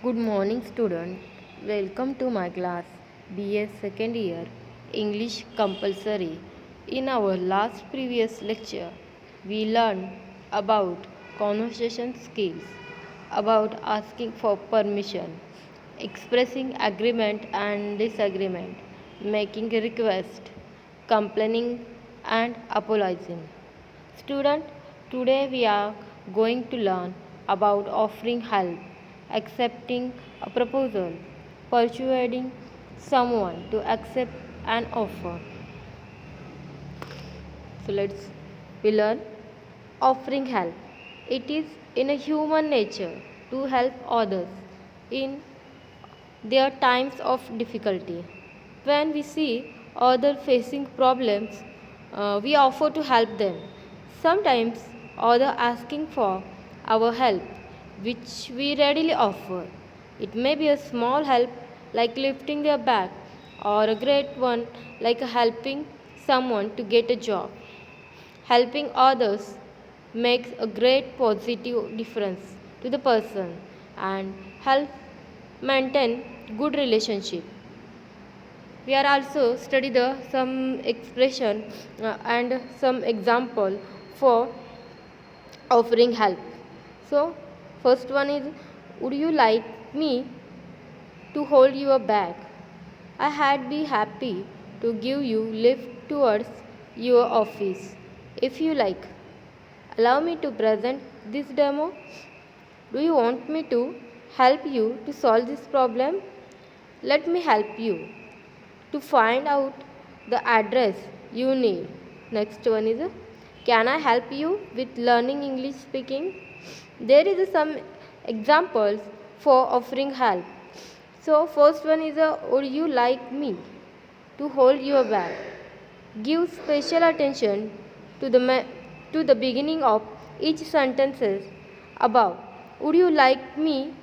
Good morning, student. Welcome to my class, BS second year, English compulsory. In our last previous lecture, we learned about conversation skills, about asking for permission, expressing agreement and disagreement, making a request, complaining and apologizing. Student, today we are going to learn about offering help, accepting a proposal, persuading someone to accept an offer. So let's we learn offering help. It is in a human nature to help others in their times of difficulty. When we see others facing problems, we offer to help them. Sometimes others asking for our help, which we readily offer. It may be a small help like lifting their bag, or a great one like helping someone to get a job. Helping others makes a great positive difference to the person and help maintain good relationship. We are also study the some expression and some example for offering help. So first one is, would you like me to hold your bag? I had be happy to give you lift towards your office if you like. Allow me to present this demo. Do you want me to help you to solve this problem? Let me help you to find out the address you need. Next one is, can I help you with learning English speaking? There is some examples for offering help. So first one is, would you like me to hold your bag? Give special attention to the beginning of each sentences above. Would you like me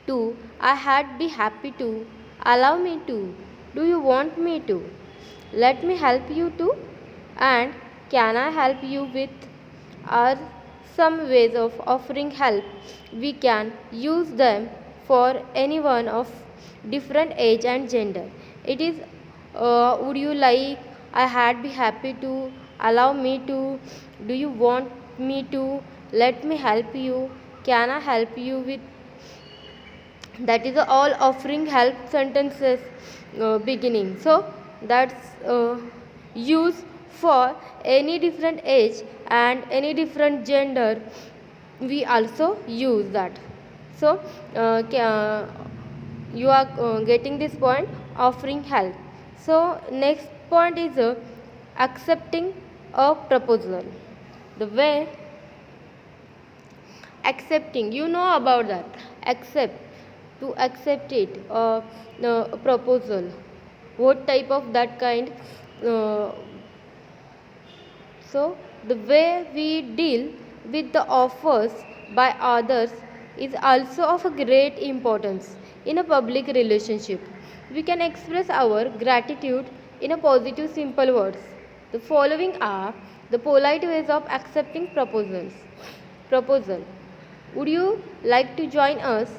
to? I had be happy to. Allow me to. Do you want me to? Let me help you to. And can I help you with? Are some ways of offering help. We can use them for anyone of different age and gender. It is, would you like? I had be happy to. Allow me to. Do you want me to? Let me help you. Can I help you with? That is all offering help sentences beginning. So that's used for any different age and any different gender. We also use that. So you are getting this point, offering help. So next point is, accepting a proposal. The way accepting, you know about that, accept, to accept it, a proposal, what type of that kind. uh, so the way we deal with the offers by others is also of a great importance in a public relationship. We can express our gratitude in a positive simple words. The following are the polite ways of accepting proposals. Proposal: would you like to join us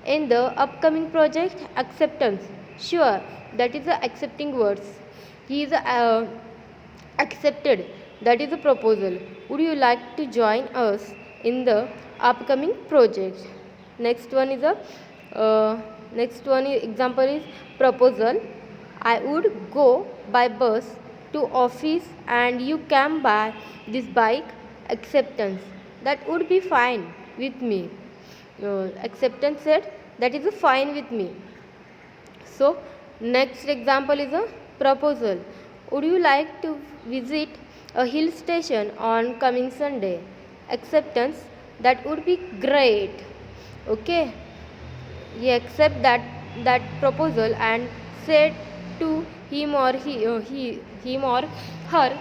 in the upcoming project? Acceptance: sure, that is the accepting words. He is accepted, that is a proposal. Would you like to join us in the upcoming project? Next one is a example is proposal: I would go by bus to office and you can buy this bike. Acceptance: that would be fine with me. Acceptance said, that is fine with me. So next example is a proposal: would you like to visit a hill station on coming Sunday? Acceptance: that would be great. Okay, he accept that proposal and said to him or him or her,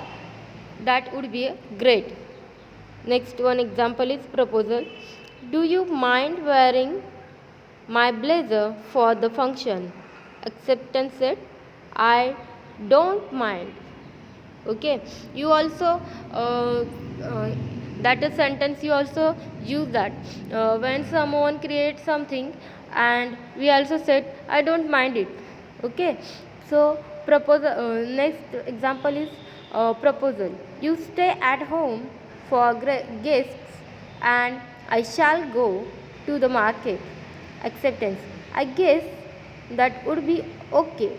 that would be great. Next one example is proposal: do you mind wearing my blazer for the function? Acceptance said, I don't mind. Okay, you also uh, that a sentence you also use that when someone creates something and we also said I don't mind it. Okay, so proposal, next example is proposal. You stay at home for guests and I shall go to the market. Acceptance. I guess that would be okay.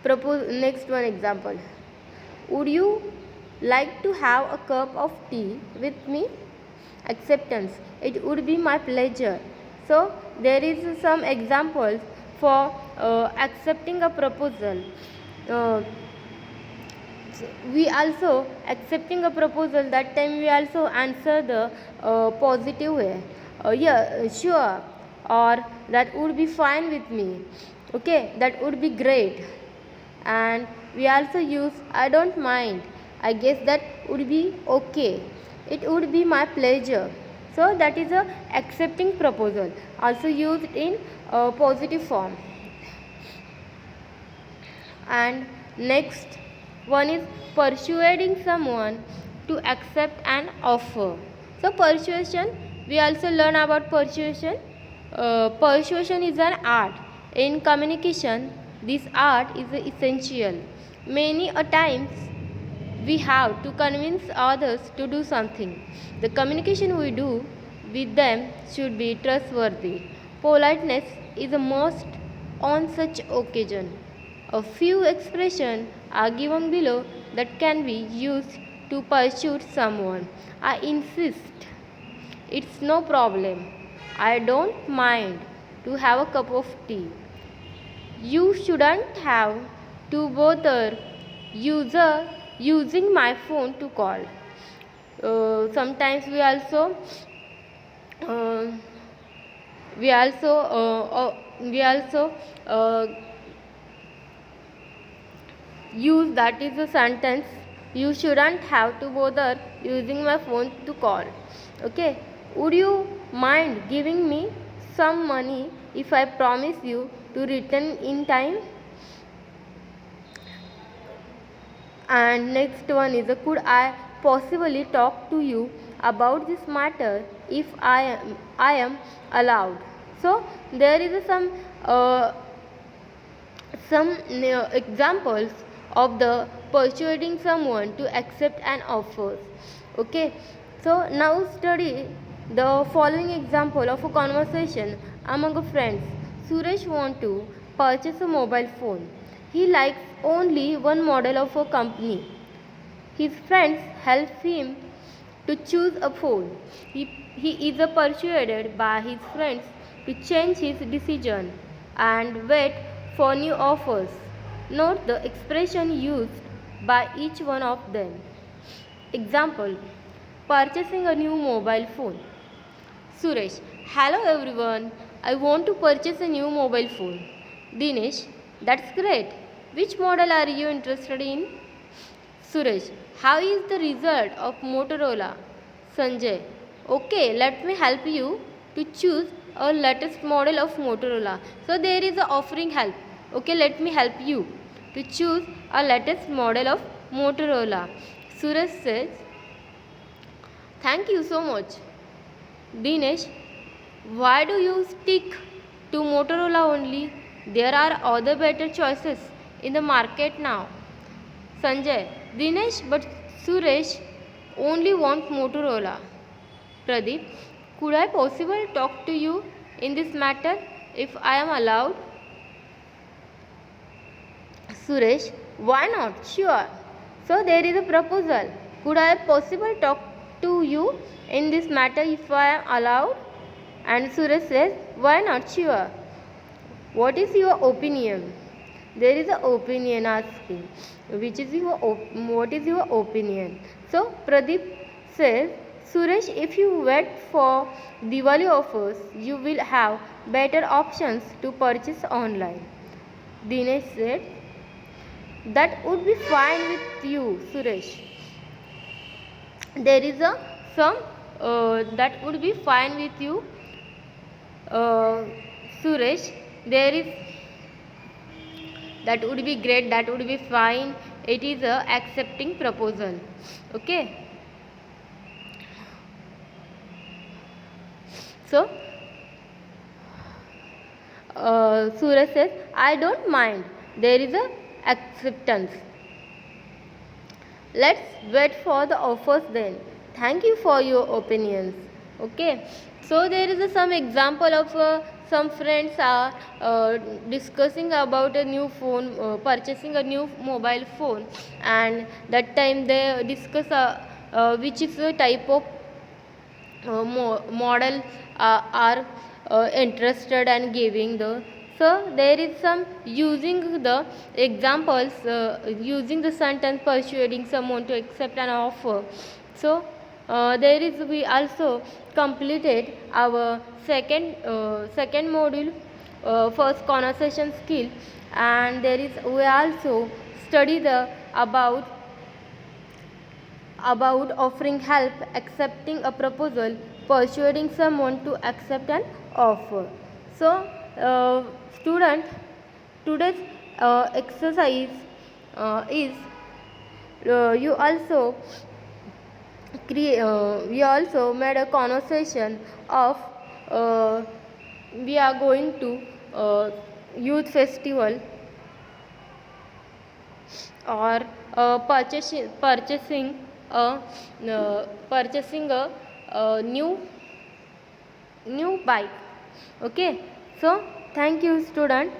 Next one example. Would you like to have a cup of tea with me? Acceptance. It would be my pleasure. So there is some examples for accepting a proposal. We also accepting a proposal, that time we also answer the positive way. Yeah, sure, or that would be fine with me. Okay, that would be great. And we also use I don't mind. I guess that would be okay. It would be my pleasure. So that is a accepting proposal, also used in positive form. And next one is persuading someone to accept an offer. So persuasion, we also learn about persuasion. Persuasion is an art. In communication, this art is essential. Many a times we have to convince others to do something. The communication we do with them should be trustworthy. Politeness is a must on such occasion. A few expressions are given below that can be used to persuade someone. I insist. It's no problem. I don't mind to have a cup of tea. You shouldn't have to bother using my phone to call. Sometimes uh, we also use, that is a sentence, you shouldn't have to bother using my phone to call. Okay, would you mind giving me some money if I promise you to return in time? And next one is could I possibly talk to you about this matter if I am allowed? So there is some examples of the persuading someone to accept an offer. Okay, so now study the following example of a conversation among friends. Suresh want to purchase a mobile phone. He likes only one model of a company. His friends help him to choose a phone. He is persuaded by his friends to change his decision and wait for new offers. Note the expression used by each one of them. Example: purchasing a new mobile phone. Suresh: hello everyone, I want to purchase a new mobile phone. Dinesh: that's great. Which model are you interested in? Suresh: how is the result of Motorola? Sanjay: okay, let me help you to choose a latest model of Motorola. So there is a offering help. Okay, let me help you to choose a latest model of Motorola. Suresh says, thank you so much. Dinesh: why do you stick to Motorola only? There are other better choices in the market now. Sanjay: Dinesh, but Suresh only want Motorola. Pradeep: could I possibly talk to you in this matter if I am allowed? Suresh: why not? Sure. So there is a proposal. Could I possibly talk to you in this matter if I am allowed? And Suresh says, why not? Sure. What is your opinion? There is an opinion asking. What is your opinion? So Pradeep says, Suresh, if you wait for Diwali offers, you will have better options to purchase online. Dinesh said, that would be fine with you, Suresh. There is some that would be fine with you, Suresh. There is that would be great, that would be fine. It is a accepting proposal. Okay. So Suraj says, I don't mind. There is a acceptance. Let's wait for the offers then. Thank you for your opinions. Okay. So there is some example of some friends are discussing about a new phone, purchasing a new mobile phone, and that time they discuss which is the type of model are interested and giving the. So there is some using the examples, using the sentence persuading someone to accept an offer. So there is we also completed our second module, first conversation skill, and there is we also study the about offering help, accepting a proposal, persuading someone to accept an offer. So, student, today's exercise is you also we also made a conversation of we are going to youth festival or a purchasing a new bike. Okay, so thank you student.